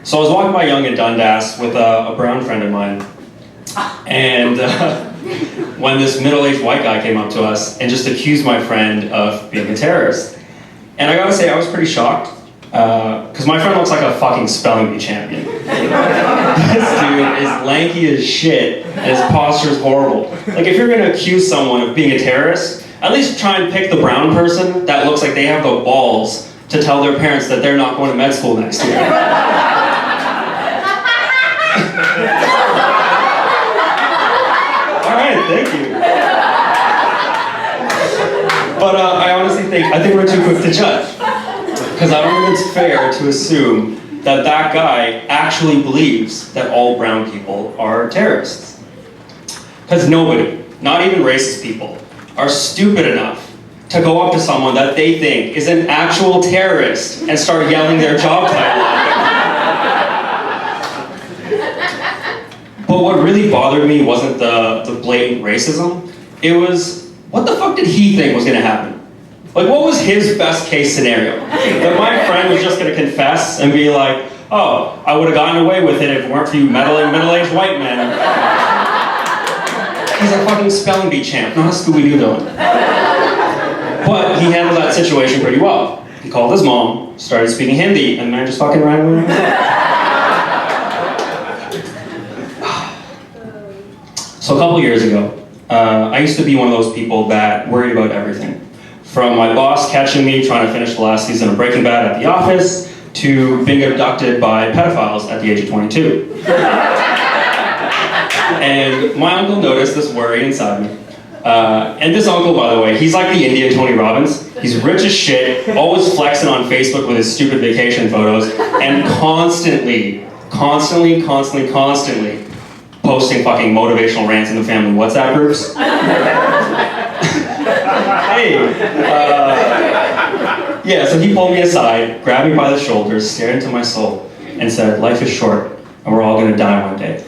So I was walking by Yonge and Dundas with a brown friend of mine, and when this middle-aged white guy came up to us and just accused my friend of being a terrorist. And I gotta say, I was pretty shocked, because my friend looks like a fucking spelling bee champion. This dude is lanky as shit, and his posture is horrible. Like, if you're gonna accuse someone of being a terrorist, at least try and pick the brown person that looks like they have the balls to tell their parents that they're not going to med school next year. Alright, thank you. But I honestly think we're too quick to judge. Because I don't think it's fair to assume that that guy actually believes that all brown people are terrorists. Because nobody, not even racist people, are stupid enough to go up to someone that they think is an actual terrorist and start yelling their job title at them. But what really bothered me wasn't the blatant racism. It was, what the fuck did he think was gonna happen? Like, what was his best case scenario? That my friend was just gonna confess and be like, oh, I would've gotten away with it if it weren't for you meddling middle-aged white men. He's a fucking spelling bee champ, not a Scooby-Doo villain. But he handled that situation pretty well. He called his mom, started speaking Hindi, and the man just fucking ran away. So a couple years ago, I used to be one of those people that worried about everything. From my boss catching me trying to finish the last season of Breaking Bad at the office, to being abducted by pedophiles at the age of 22. And my uncle noticed this worry inside me. And this uncle, by the way, he's like the Indian Tony Robbins. He's rich as shit, always flexing on Facebook with his stupid vacation photos, and constantly posting fucking motivational rants in the family WhatsApp groups. Yeah, so he pulled me aside, grabbed me by the shoulders, stared into my soul, and said, life is short, and we're all gonna die one day.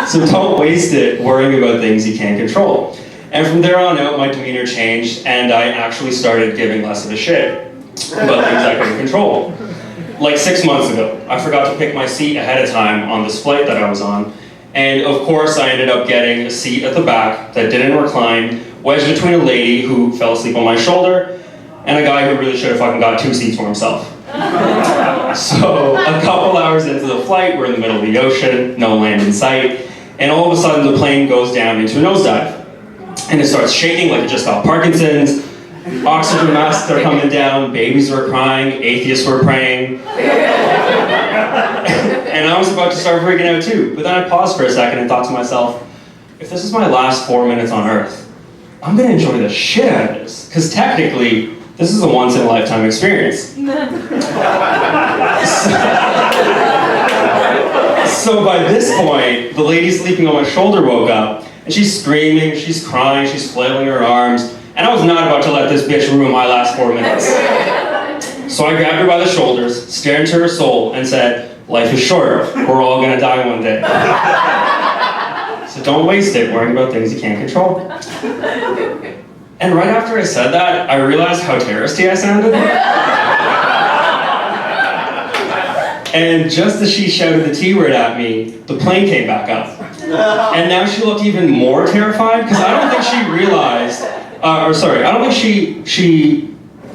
So don't waste it worrying about things you can't control. And from there on out, my demeanor changed, and I actually started giving less of a shit about things I couldn't control. Like 6 months ago, I forgot to pick my seat ahead of time on this flight that I was on, and of course I ended up getting a seat at the back that didn't recline, wedged between a lady who fell asleep on my shoulder, and a guy who really should have fucking got 2 seats for himself. So, a couple hours into the flight, we're in the middle of the ocean, no land in sight, and all of a sudden the plane goes down into a nosedive. And it starts shaking like it just got Parkinson's, oxygen masks are coming down, babies were crying, atheists were praying. And I was about to start freaking out too, but then I paused for a second and thought to myself, if this is my last 4 minutes on Earth, I'm gonna enjoy the shit out of this, because technically, this is a once-in-a-lifetime experience. So by this point, the lady sleeping on my shoulder woke up, and she's screaming, she's crying, she's flailing her arms, and I was not about to let this bitch ruin my last 4 minutes. So I grabbed her by the shoulders, stared into her soul, and said, life is short, we're all gonna die one day. So don't waste it worrying about things you can't control. And right after I said that, I realized how terroristy I sounded. And just as she shouted the T word at me, the plane came back up. And now she looked even more terrified, because I don't think she realized, what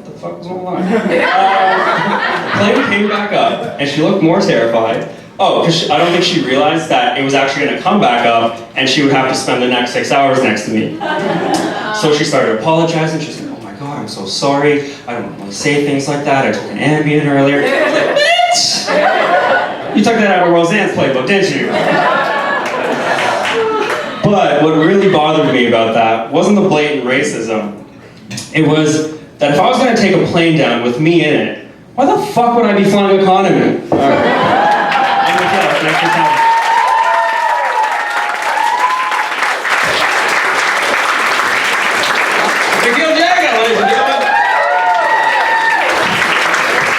the fuck was going on? The plane came back up, and she looked more terrified. Oh, because I don't think she realized that it was actually going to come back up, and she would have to spend the next 6 hours next to me. So she started apologizing. She was like, oh my god, I'm so sorry. I don't want to say things like that. I took an Ambien earlier. I was like, bitch! You took that out of Roseanne's playbook, didn't you? But what really bothered me about that wasn't the blatant racism. It was that if I was going to take a plane down with me in it, why the fuck would I be flying economy? All right. Thanks for coming.